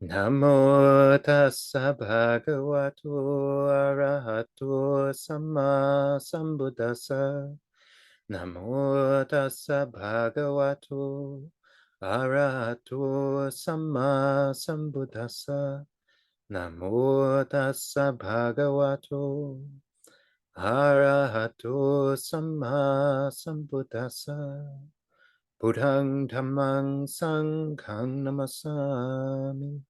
Namo tassa bhagavato arahato samma sambuddhassa. Namo tassa bhagavato arahato samma sambuddhassa. Namo tassa bhagavato arahato samma sambuddhassa. Buddhang dhammang sanghang namasami.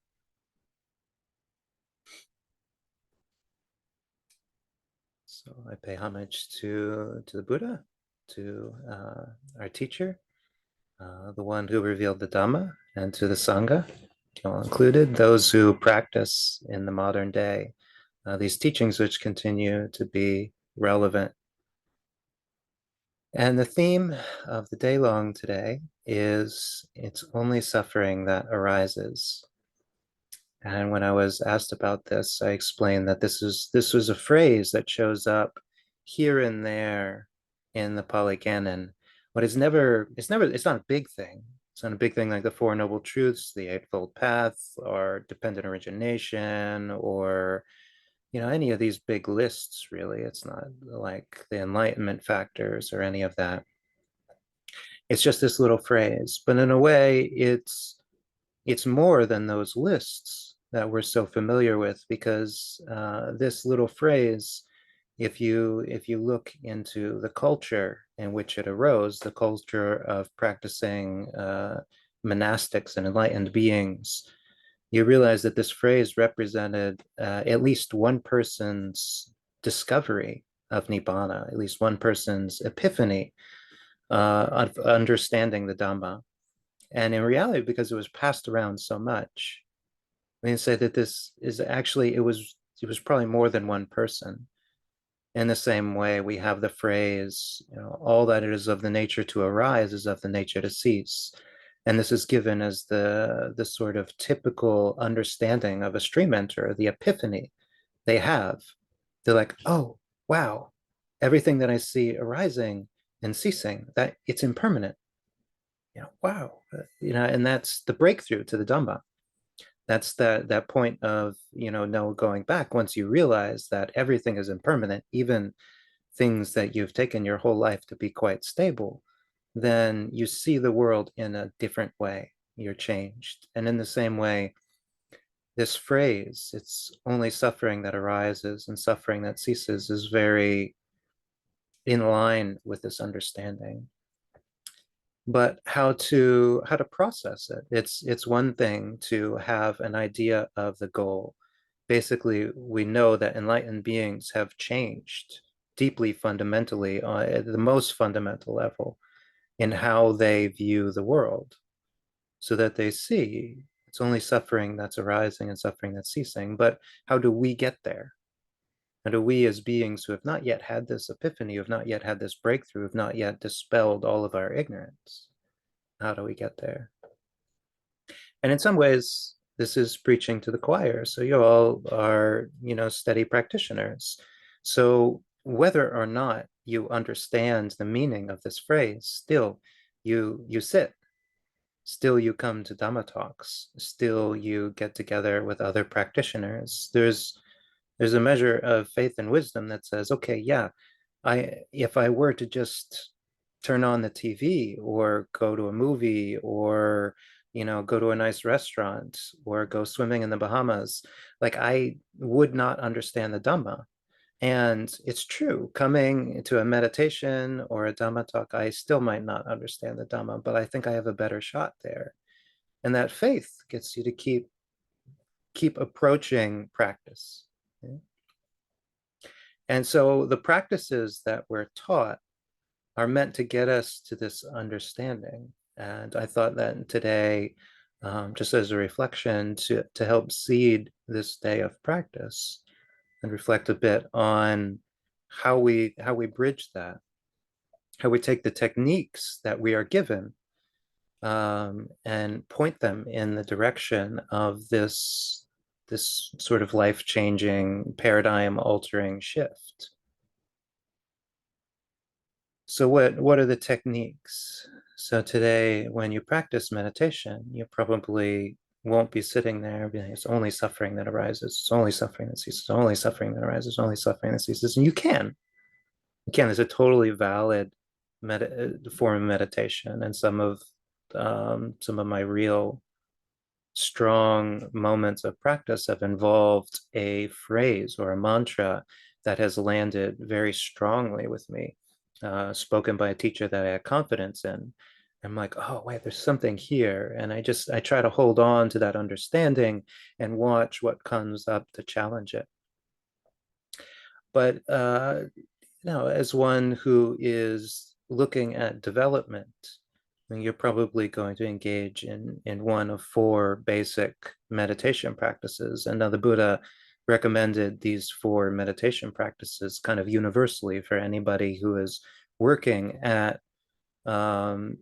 So I pay homage to the Buddha, to our teacher, the one who revealed the Dhamma, and to the Sangha, all included, those who practice in the modern day these teachings which continue to be relevant. And the theme of the daylong today is it's only suffering that arises. And when I was asked about this, I explained that this was a phrase that shows up here and there in the Pali Canon, but it's not a big thing. It's not a big thing like the Four Noble Truths, the Eightfold Path, or dependent origination, or any of these big lists. Really, it's not like the Enlightenment factors or any of that. It's just this little phrase, but in a way, it's more than those lists that we're so familiar with, because this little phrase, if you look into the culture in which it arose, the culture of practicing monastics and enlightened beings, you realize that this phrase represented at least one person's discovery of nibbana, at least one person's epiphany of understanding the Dhamma. And in reality, because it was passed around so much, I mean, say that this is actually it was probably more than one person. In the same way, we have the phrase, all that it is of the nature to arise is of the nature to cease. And this is given as the sort of typical understanding of a stream enter, the epiphany they have. They're like, oh, wow, everything that I see arising and ceasing, that it's impermanent. Wow, and that's the breakthrough to the Dhamma. That's that point of no going back. Once you realize that everything is impermanent, even things that you've taken your whole life to be quite stable, then you see the world in a different way. You're changed. And in the same way, this phrase, it's only suffering that arises and suffering that ceases, is very in line with this understanding. But how to process it, it's one thing to have an idea of the goal. Basically, we know that enlightened beings have changed deeply, fundamentally, at the most fundamental level, in how they view the world, so that they see it's only suffering that's arising and suffering that's ceasing. But how do we get there? How do we, as beings who have not yet had this epiphany, who have not yet had this breakthrough, have not yet dispelled all of our ignorance, how do we get there? And in some ways, this is preaching to the choir. So you all are, steady practitioners. So whether or not you understand the meaning of this phrase, still you sit, still you come to Dhamma talks, still you get together with other practitioners. There's a measure of faith and wisdom that says, okay, yeah, if I were to just turn on the TV or go to a movie or go to a nice restaurant or go swimming in the Bahamas, like I would not understand the Dhamma. And it's true, coming to a meditation or a Dhamma talk, I still might not understand the Dhamma, but I think I have a better shot there. And that faith gets you to keep approaching practice. Okay? And so the practices that we're taught are meant to get us to this understanding. And I thought that today, just as a reflection to help seed this day of practice and reflect a bit on how we bridge that, how we take the techniques that we are given and point them in the direction of this sort of life-changing, paradigm-altering shift. So what are the techniques? So today, when you practice meditation, you probably won't be sitting there being, it's only suffering that arises, it's only suffering that ceases, it's only suffering that arises, only suffering that ceases. And you can, there's a totally valid form of meditation. And some of my real strong moments of practice have involved a phrase or a mantra that has landed very strongly with me, spoken by a teacher that I had confidence in. I'm like, oh, wait, there's something here. And I try to hold on to that understanding and watch what comes up to challenge it. But as one who is looking at development, I mean, you're probably going to engage in one of four basic meditation practices. And now the Buddha recommended these four meditation practices kind of universally for anybody who is working at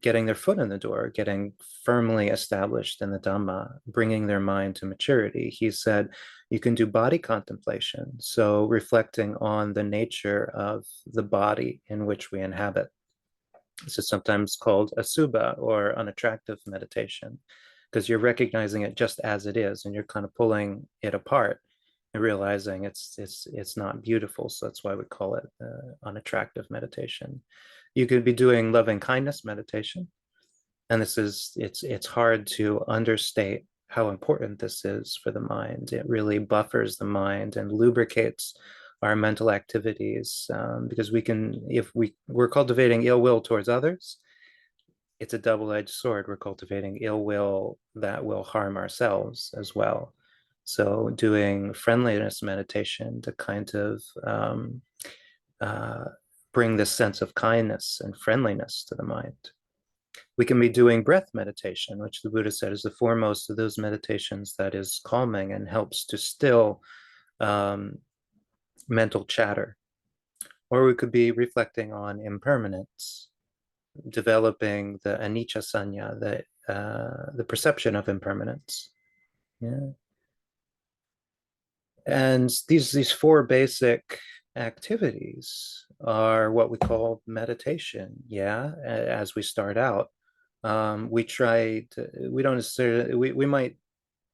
getting their foot in the door, getting firmly established in the Dhamma, bringing their mind to maturity. He said you can do body contemplation, so reflecting on the nature of the body in which we inhabit. This is sometimes called asubha or unattractive meditation, because you're recognizing it just as it is, and you're kind of pulling it apart and realizing it's not beautiful. So that's why we call it unattractive meditation. You could be doing loving kindness meditation, and it's hard to understate how important this is for the mind. It really buffers the mind and lubricates our mental activities, because if we're cultivating ill will towards others, it's a double-edged sword. We're cultivating ill will that will harm ourselves as well. So doing friendliness meditation to kind of uh, bring this sense of kindness and friendliness to the mind. We can be doing breath meditation, which the Buddha said is the foremost of those meditations that is calming and helps to still um, mental chatter. Or we could be reflecting on impermanence, developing the anicca sanya, the perception of impermanence. Yeah. And these four basic activities are what we call meditation. Yeah, as we start out, we don't necessarily, we might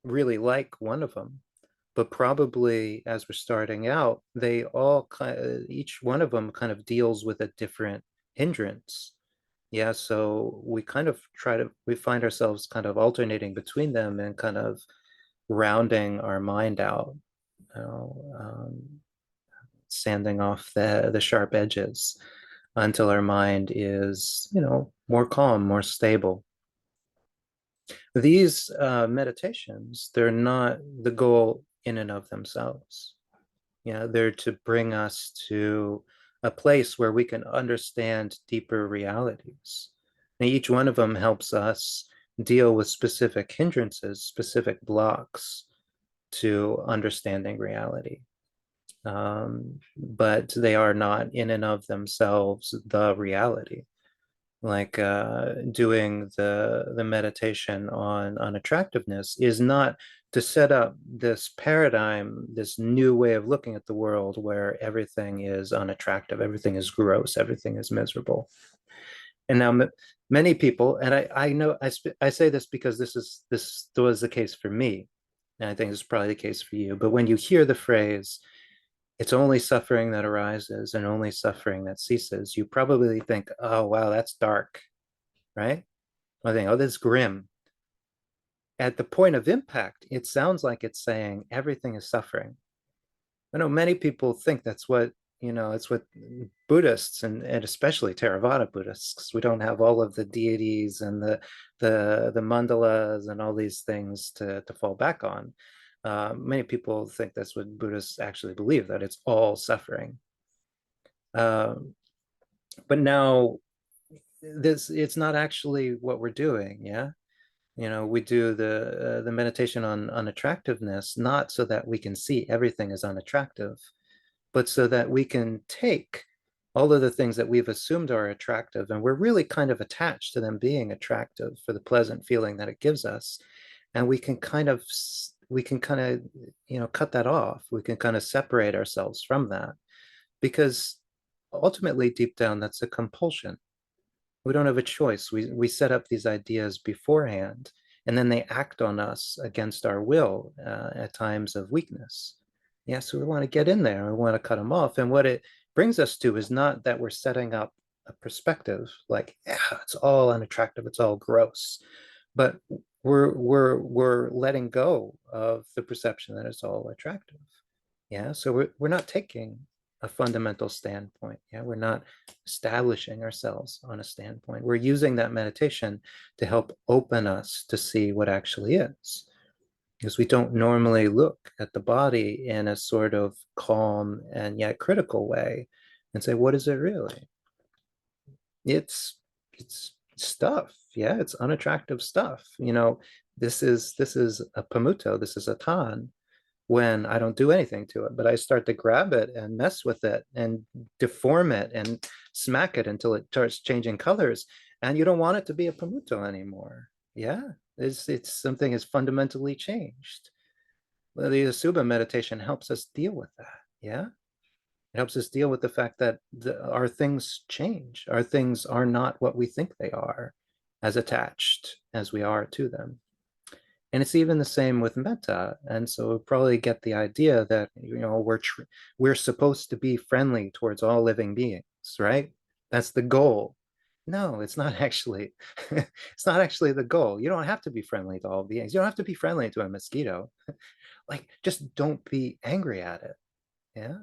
really like one of them, but probably as we're starting out, each one of them kind of deals with a different hindrance. Yeah, so we find ourselves kind of alternating between them and kind of rounding our mind out, you know, sanding off the sharp edges until our mind is, more calm, more stable. These meditations, they're not the goal in and of themselves. They're to bring us to a place where we can understand deeper realities. And each one of them helps us deal with specific hindrances, specific blocks to understanding reality. But they are not in and of themselves the reality. Like doing the meditation on unattractiveness is not to set up this paradigm, this new way of looking at the world where everything is unattractive, everything is gross, everything is miserable. And now many people, and I know I say this because this was the case for me, and I think it's probably the case for you. But when you hear the phrase, it's only suffering that arises and only suffering that ceases, you probably think, oh, wow, that's dark, right? I think, oh, that's grim. At the point of impact, it sounds like it's saying everything is suffering. I know many people think that's what, it's what Buddhists and especially Theravada Buddhists, because we don't have all of the deities and the mandalas and all these things to fall back on. Many people think that's what Buddhists actually believe, that it's all suffering. Um, but now it's not actually what we're doing. Yeah. We do the meditation on unattractiveness, not so that we can see everything as unattractive, but so that we can take all of the things that we've assumed are attractive, and we're really kind of attached to them being attractive for the pleasant feeling that it gives us. And we can kind of cut that off. We can kind of separate ourselves from that, because ultimately deep down that's a compulsion. We don't have a choice. We set up these ideas beforehand, and then they act on us against our will at times of weakness. Yeah, so we want to get in there, we want to cut them off. And what it brings us to is not that we're setting up a perspective like, yeah, it's all unattractive, it's all gross, but we're letting go of the perception that it's all attractive. Yeah, so we're not taking a fundamental standpoint. Yeah, we're not establishing ourselves on a standpoint. We're using that meditation to help open us to see what actually is, because we don't normally look at the body in a sort of calm and yet critical way and say, what is it really? It's stuff. Yeah, it's unattractive stuff. This is a Pamutto, this is a Tahn, when I don't do anything to it, but I start to grab it and mess with it and deform it and smack it until it starts changing colors. And you don't want it to be a Pamutto anymore. Yeah, it's something has fundamentally changed. Well, the Suba meditation helps us deal with that. Yeah, it helps us deal with the fact that our things change. Our things are not what we think they are, as attached as we are to them. And it's even the same with metta. And so we'll probably get the idea that we're supposed to be friendly towards all living beings, right? That's the goal. No, it's not actually. It's not actually the goal. You don't have to be friendly to all beings. You don't have to be friendly to a mosquito. Like, just don't be angry at it. Yeah.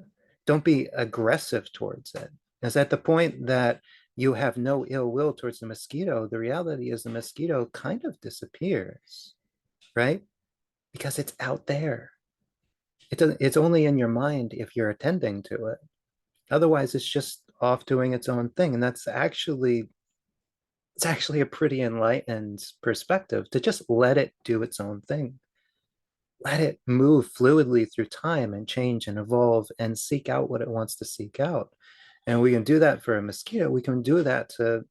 Don't be aggressive towards it. Because at the point that you have no ill will towards the mosquito, the reality is the mosquito kind of disappears, right? Because it's out there. It's only in your mind if you're attending to it. Otherwise, it's just off doing its own thing. And it's actually a pretty enlightened perspective to just let it do its own thing. Let it move fluidly through time and change and evolve and seek out what it wants to seek out. And we can do that for a mosquito. We can do that to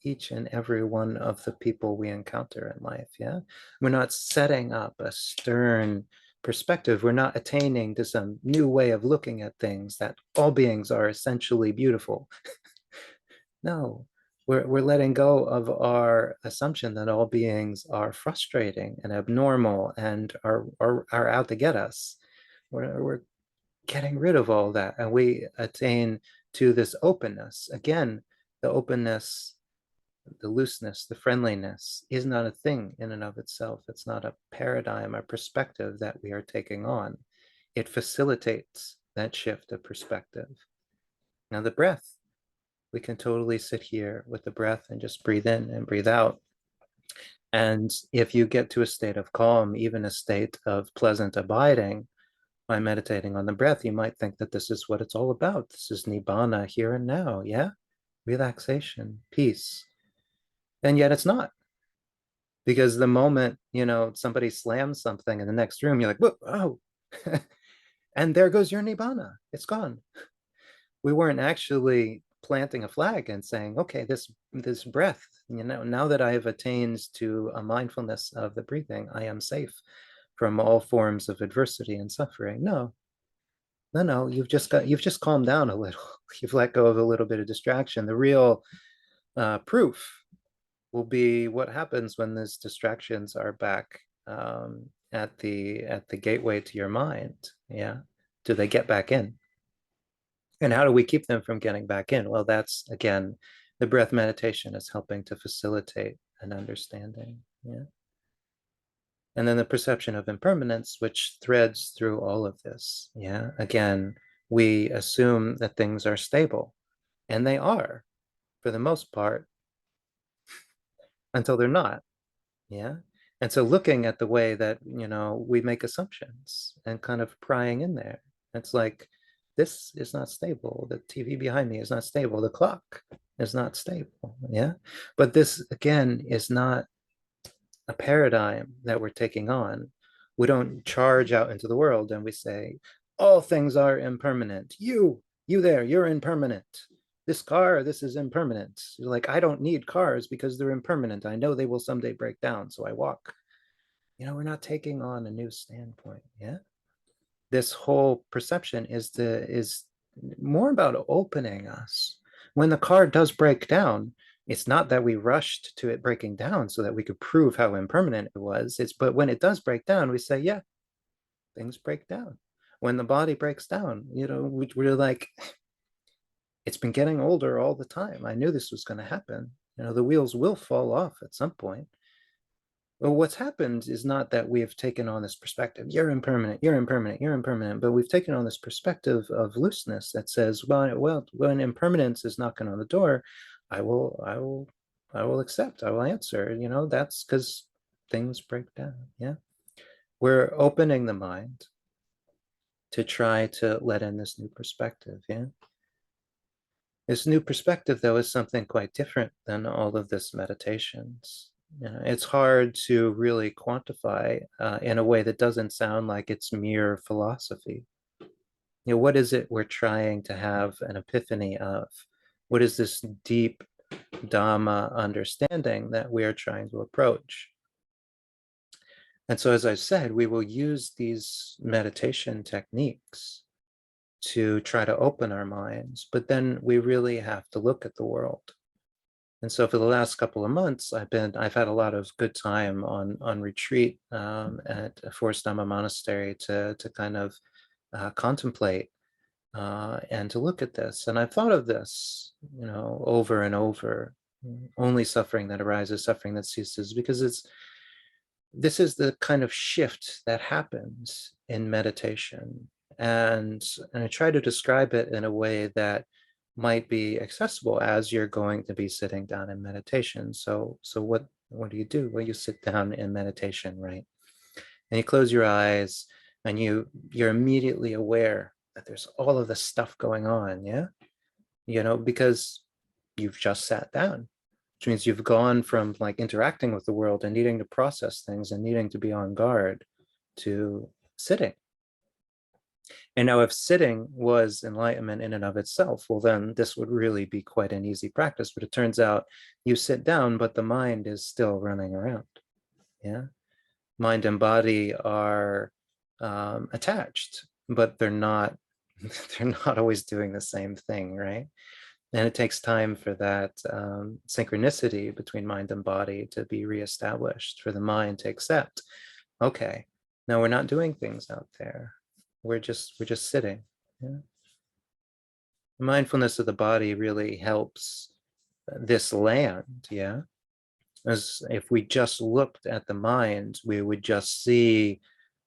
each and every one of the people we encounter in life. Yeah. We're not setting up a stern perspective. We're not attaining to some new way of looking at things that all beings are essentially beautiful. No, we're letting go of our assumption that all beings are frustrating and abnormal and are out to get us. We're getting rid of all that, and we attain to this openness. Again, the openness, the looseness, the friendliness is not a thing in and of itself. It's not a paradigm, a perspective that we are taking on. It facilitates that shift of perspective. Now, the breath, we can totally sit here with the breath and just breathe in and breathe out. And if you get to a state of calm, even a state of pleasant abiding, by meditating on the breath, you might think that this is what it's all about. This is nibbana here and now. Yeah. Relaxation, peace. And yet it's not. Because the moment, somebody slams something in the next room, you're like, whoa, oh, and there goes your nibbana. It's gone. We weren't actually planting a flag and saying, okay, this breath, now that I have attained to a mindfulness of the breathing, I am safe from all forms of adversity and suffering. No, no, you've just calmed down a little. You've let go of a little bit of distraction. The real proof will be what happens when these distractions are back at the gateway to your mind. Yeah, do they get back in? And how do we keep them from getting back in? Well, that's again, the breath meditation is helping to facilitate an understanding. Yeah. And then the perception of impermanence, which threads through all of this. Yeah. Again, we assume that things are stable, and they are for the most part until they're not. Yeah. And so looking at the way that, we make assumptions and kind of prying in there, it's like, this is not stable. The TV behind me is not stable. The clock is not stable. Yeah. But this, again, is not a paradigm that we're taking on. We don't charge out into the world and we say, all things are impermanent. You there, you're impermanent. This car, this is impermanent. You're like, I don't need cars because they're impermanent. I know they will someday break down, so I walk. We're not taking on a new standpoint. Yeah. This whole perception is more about opening us. When the car does break down, It's not that we rushed to it breaking down so that we could prove how impermanent it was. But when it does break down, we say, yeah, things break down. When the body breaks down, we're like, it's been getting older all the time. I knew this was going to happen. The wheels will fall off at some point. Well, what's happened is not that we have taken on this perspective, you're impermanent, you're impermanent, you're impermanent, but we've taken on this perspective of looseness that says, well, when impermanence is knocking on the door, I will accept, I will answer. That's because things break down. Yeah. We're opening the mind to try to let in this new perspective. Yeah. This new perspective, though, is something quite different than all of this meditations. It's hard to really quantify in a way that doesn't sound like it's mere philosophy. What is it we're trying to have an epiphany of? What is this deep Dhamma understanding that we are trying to approach? And so, as I said, we will use these meditation techniques to try to open our minds, but then we really have to look at the world. And so for the last couple of months, I've had a lot of good time on retreat at a Forest Dhamma monastery to kind of contemplate and to look at this. And I've thought of this, over and over. Only suffering that arises, suffering that ceases, because this is the kind of shift that happens in meditation. And I try to describe it in a way that might be accessible as you're going to be sitting down in meditation. So what do you do? Well, you sit down in meditation, right? And you close your eyes and you're immediately aware that there's all of this stuff going on, yeah? Because you've just sat down, which means you've gone from like interacting with the world and needing to process things and needing to be on guard to sitting. And now if sitting was enlightenment in and of itself, well, then this would really be quite an easy practice. But it turns out you sit down, but the mind is still running around. Yeah. Mind and body are attached, but they're not always doing the same thing, right? And it takes time for that synchronicity between mind and body to be reestablished, for the mind to accept, okay, no, we're not doing things out there. We're just sitting. Yeah. Mindfulness of the body really helps this land. Yeah. As if we just looked at the mind, we would just see,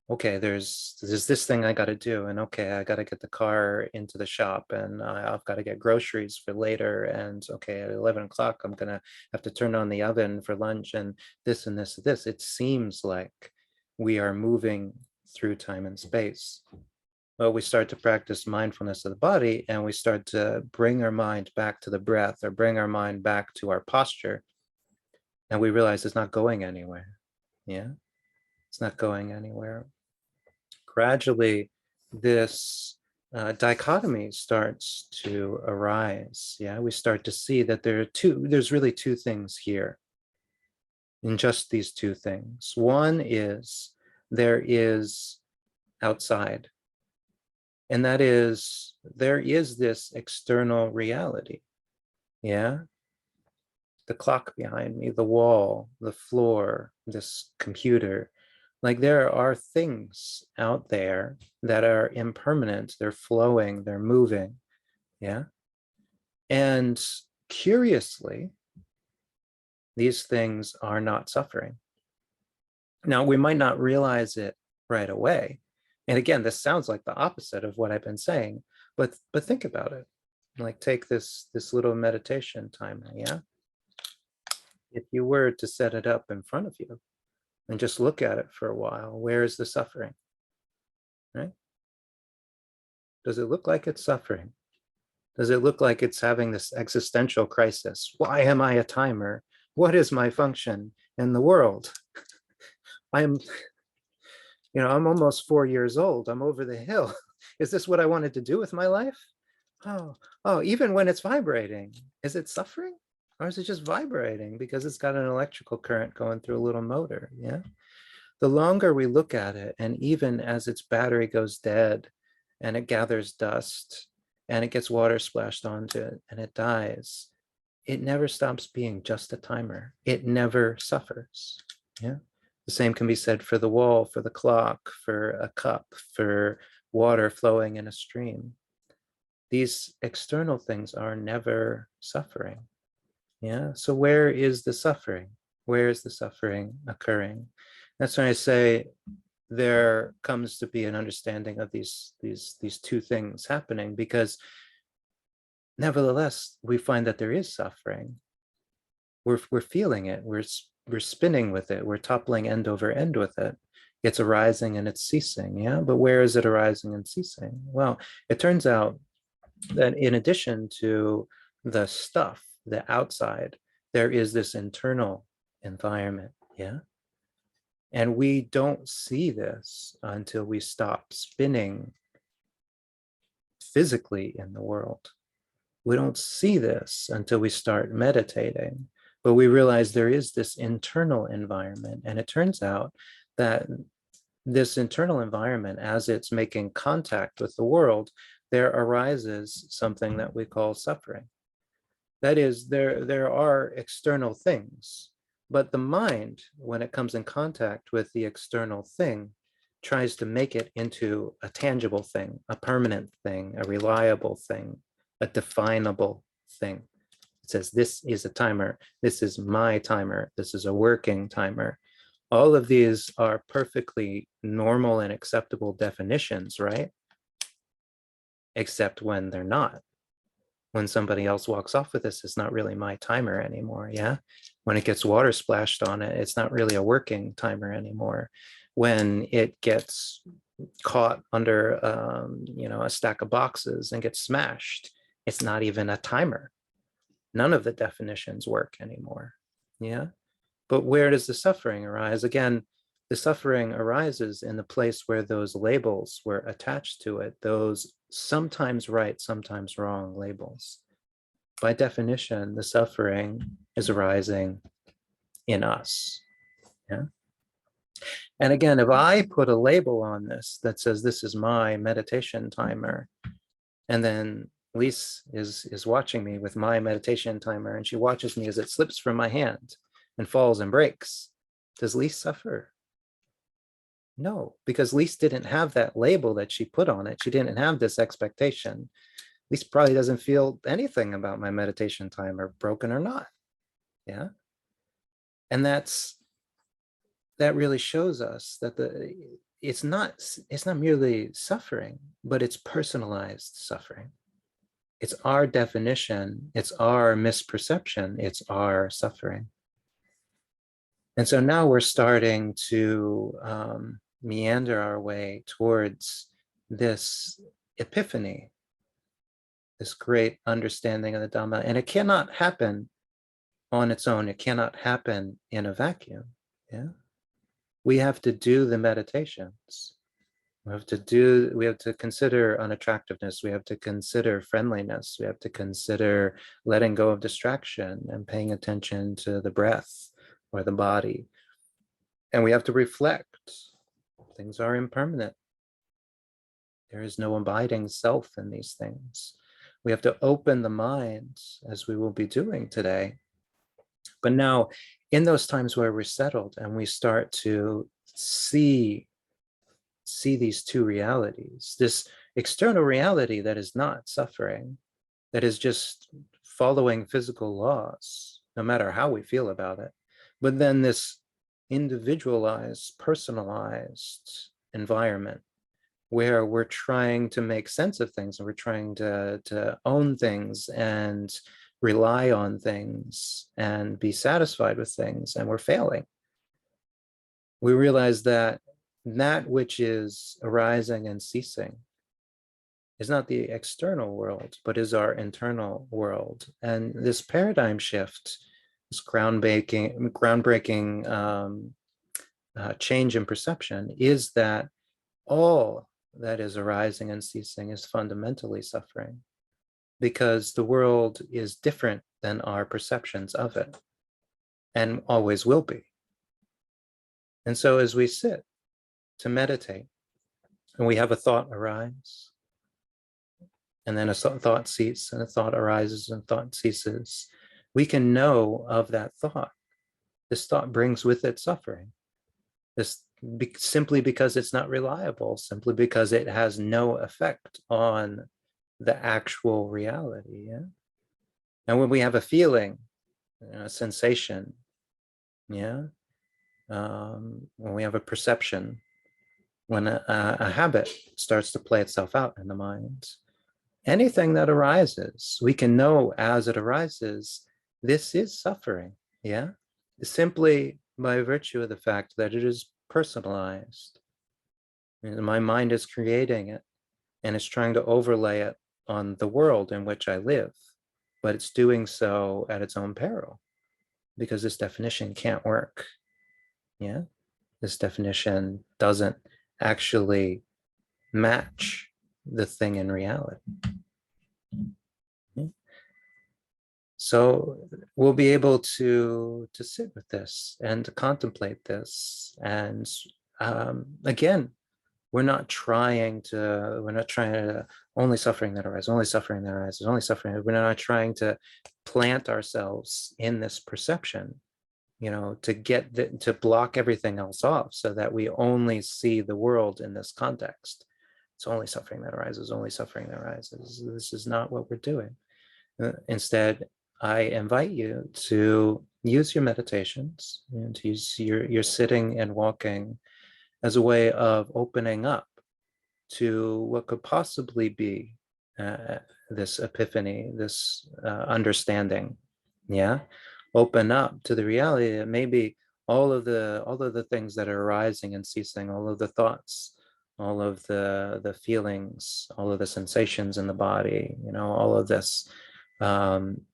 okay, there's this thing I got to do, and okay, I got to get the car into the shop, and I've got to get groceries for later, and okay, at 11 o'clock I'm gonna have to turn on the oven for lunch, and this and this and this. It seems like we are moving through time and space. Well, we start to practice mindfulness of the body, and we start to bring our mind back to the breath, or bring our mind back to our posture, and we realize it's not going anywhere. Yeah, it's not going anywhere. Gradually, this dichotomy starts to arise. Yeah, we start to see that there's really two things here in just these two things. One is there is outside, and that is there is this external reality. Yeah, the clock behind me, the wall, the floor, this computer. Like there are things out there that are impermanent, they're flowing, they're moving. Yeah. And curiously, these things are not suffering. Now, we might not realize it right away. And again, this sounds like the opposite of what I've been saying, but think about it. Like take this little meditation timer, yeah? If you were to set it up in front of you and just look at it for a while, where is the suffering? Right? Does it look like it's suffering? Does it look like it's having this existential crisis? Why am I a timer? What is my function in the world? I'm almost 4 years old. I'm over the hill. Is this what I wanted to do with my life? Oh, even when it's vibrating, is it suffering? Or is it just vibrating because it's got an electrical current going through a little motor? Yeah. The longer we look at it, and even as its battery goes dead and it gathers dust and it gets water splashed onto it and it dies, it never stops being just a timer. It never suffers. Yeah. The same can be said for the wall, for the clock, for a cup, for water flowing in a stream. These external things are never suffering. Yeah. So where is the suffering? Where is the suffering occurring? That's why I say there comes to be an understanding of these two things happening, because nevertheless we find that there is suffering. We're feeling it. We're spinning with it. We're toppling end over end with it. It's arising and it's ceasing. Yeah. But where is it arising and ceasing? Well, it turns out that in addition to the stuff, the outside, there is this internal environment. Yeah. And we don't see this until we stop spinning physically in the world. We don't see this until we start meditating, but we realize there is this internal environment. And it turns out that this internal environment, as it's making contact with the world, there arises something that we call suffering. That is, there are external things, but the mind, when it comes in contact with the external thing, tries to make it into a tangible thing, a permanent thing, a reliable thing, a definable thing. It says, this is a timer. This is my timer. This is a working timer. All of these are perfectly normal and acceptable definitions, right? Except when they're not. When somebody else walks off with this, it's not really my timer anymore. Yeah. When it gets water splashed on it, it's not really a working timer anymore. When it gets caught under, a stack of boxes and gets smashed, it's not even a timer. None of the definitions work anymore. Yeah. But where does the suffering arise? Again, the suffering arises in the place where those labels were attached to it, those sometimes right, sometimes wrong labels. By definition, the suffering is arising in us. Yeah. And again, if I put a label on this that says this is my meditation timer, and then Lise is watching me with my meditation timer, and she watches me as it slips from my hand and falls and breaks, does Lise suffer? No, because Lise didn't have that label that she put on it. She didn't have this expectation. Lise probably doesn't feel anything about my meditation timer, broken or not. Yeah. And that really shows us that it's not merely suffering, but it's personalized suffering. It's our definition, it's our misperception, it's our suffering. And so now we're starting to meander our way towards this epiphany, this great understanding of the Dhamma. And it cannot happen on its own. It cannot happen in a vacuum. Yeah. We have to do the meditations. We have to consider unattractiveness. We have to consider friendliness. We have to consider letting go of distraction and paying attention to the breath or the body. And we have to reflect. Things are impermanent. There is no abiding self in these things. We have to open the mind, as we will be doing today. But now, in those times where we're settled and we start to see these two realities, this external reality that is not suffering, that is just following physical laws, no matter how we feel about it. But then this individualized, personalized environment where we're trying to make sense of things, and we're trying to own things and rely on things and be satisfied with things, and we're failing. We realize that which is arising and ceasing is not the external world, but is our internal world. And this paradigm shift, this groundbreaking change in perception, is that all that is arising and ceasing is fundamentally suffering, because the world is different than our perceptions of it, and always will be. And so as we sit to meditate, and we have a thought arise, and then a thought ceases, and a thought arises and thought ceases, we can know of that thought. This thought brings with it suffering. Simply because it's not reliable, simply because it has no effect on the actual reality. Yeah. And when we have a feeling, a sensation, yeah, when we have a perception, when a habit starts to play itself out in the mind, anything that arises, we can know as it arises, this is suffering. Yeah. Simply by virtue of the fact that it is personalized. And my mind is creating it and it's trying to overlay it on the world in which I live, but it's doing so at its own peril because this definition can't work. Yeah. This definition doesn't actually match the thing in reality. Yeah. So we'll be able to sit with this and to contemplate this. And again, we're not trying to only suffering that arises, only suffering that arises, only suffering. We're not trying to plant ourselves in this perception, to block everything else off so that we only see the world in this context. It's only suffering that arises, only suffering that arises. This is not what we're doing. Instead, I invite you to use your meditations and to use your sitting and walking as a way of opening up to what could possibly be this epiphany, this understanding. Yeah, open up to the reality that maybe all of the things that are arising and ceasing, all of the thoughts, all of the feelings, all of the sensations in the body, all of this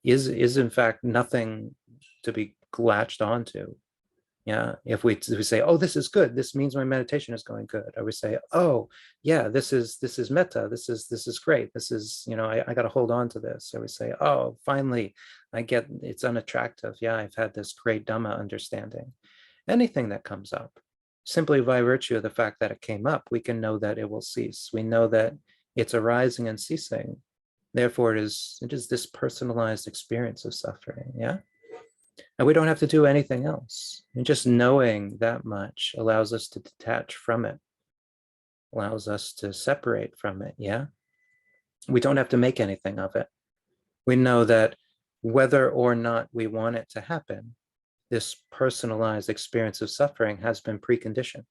is in fact nothing to be latched onto. Yeah, if we say, oh, this is good, this means my meditation is going good, or we say, oh yeah, this is metta, this is great, this is, I got to hold on to this, or we say, oh, finally I get it's unattractive, yeah, I've had this great Dhamma understanding. Anything that comes up, simply by virtue of the fact that it came up, we can know that it will cease. We know that it's arising and ceasing. Therefore, it is this personalized experience of suffering. Yeah. And we don't have to do anything else. And just knowing that much allows us to detach from it, allows us to separate from it. Yeah. We don't have to make anything of it. We know that whether or not we want it to happen, this personalized experience of suffering has been preconditioned.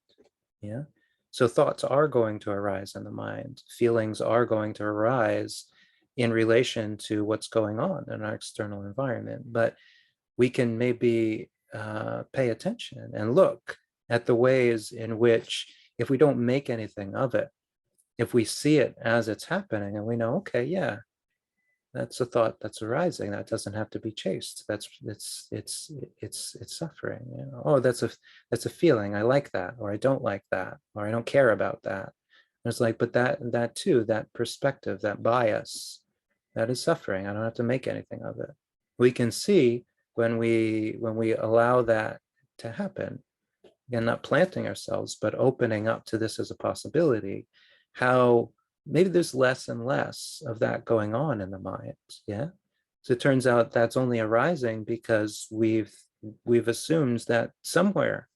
Yeah. So thoughts are going to arise in the mind, feelings are going to arise in relation to what's going on in our external environment. But we can maybe pay attention and look at the ways in which, if we don't make anything of it, if we see it as it's happening and we know, okay, yeah, that's a thought that's arising, that doesn't have to be chased, it's suffering. Oh, that's a feeling, I like that, or I don't like that, or I don't care about that. And it's like, but that too, that perspective, that bias, that is suffering. I don't have to make anything of it. We can see when we allow that to happen, again, not planting ourselves, but opening up to this as a possibility, how maybe there's less and less of that going on in the mind. Yeah. So it turns out that's only arising because we've assumed that somewhere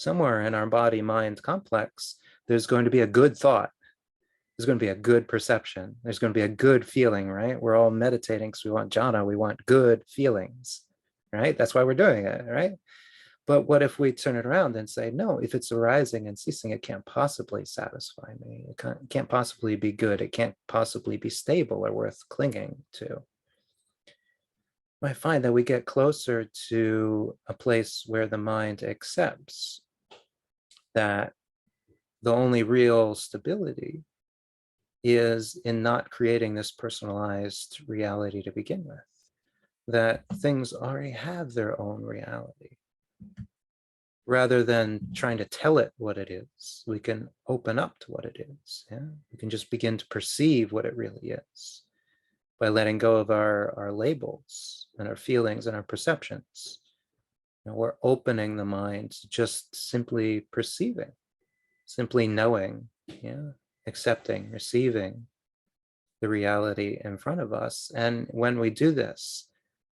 in our body mind complex, there's going to be a good thought, there's going to be a good perception, there's going to be a good feeling, right? We're all meditating because we want jhana, we want good feelings, right? That's why we're doing it, right? But what if we turn it around and say, no, if it's arising and ceasing, it can't possibly satisfy me, it can't possibly be good, it can't possibly be stable or worth clinging to. I find that we get closer to a place where the mind accepts that the only real stability is in not creating this personalized reality to begin with, that things already have their own reality. Rather than trying to tell it what it is, we can open up to what it is. Yeah? We can just begin to perceive what it really is by letting go of our labels and our feelings and our perceptions. We're opening the mind to just simply perceiving, simply knowing, yeah, accepting, receiving the reality in front of us. And when we do this,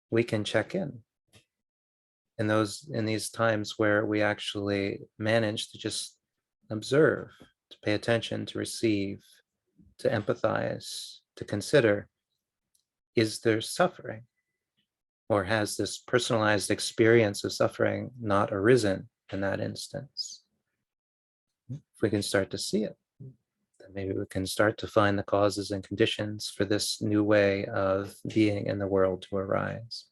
we can check in these times where we actually manage to just observe, to pay attention, to receive, to empathize, to consider, is there suffering? Or has this personalized experience of suffering not arisen in that instance? If we can start to see it, then maybe we can start to find the causes and conditions for this new way of being in the world to arise.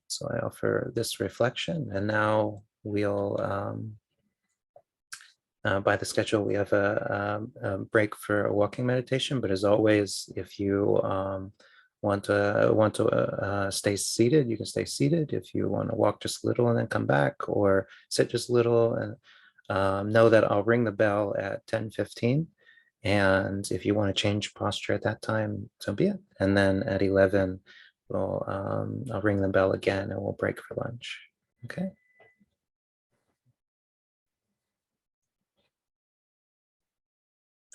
So I offer this reflection, and now we'll, by the schedule, we have a break for a walking meditation. But as always, if you want to stay seated, you can stay seated. If you want to walk just a little and then come back, or sit just a little, and know that I'll ring the bell at 10:15. And if you want to change posture at that time, so be it. And then at 11, I'll ring the bell again and we'll break for lunch. Okay.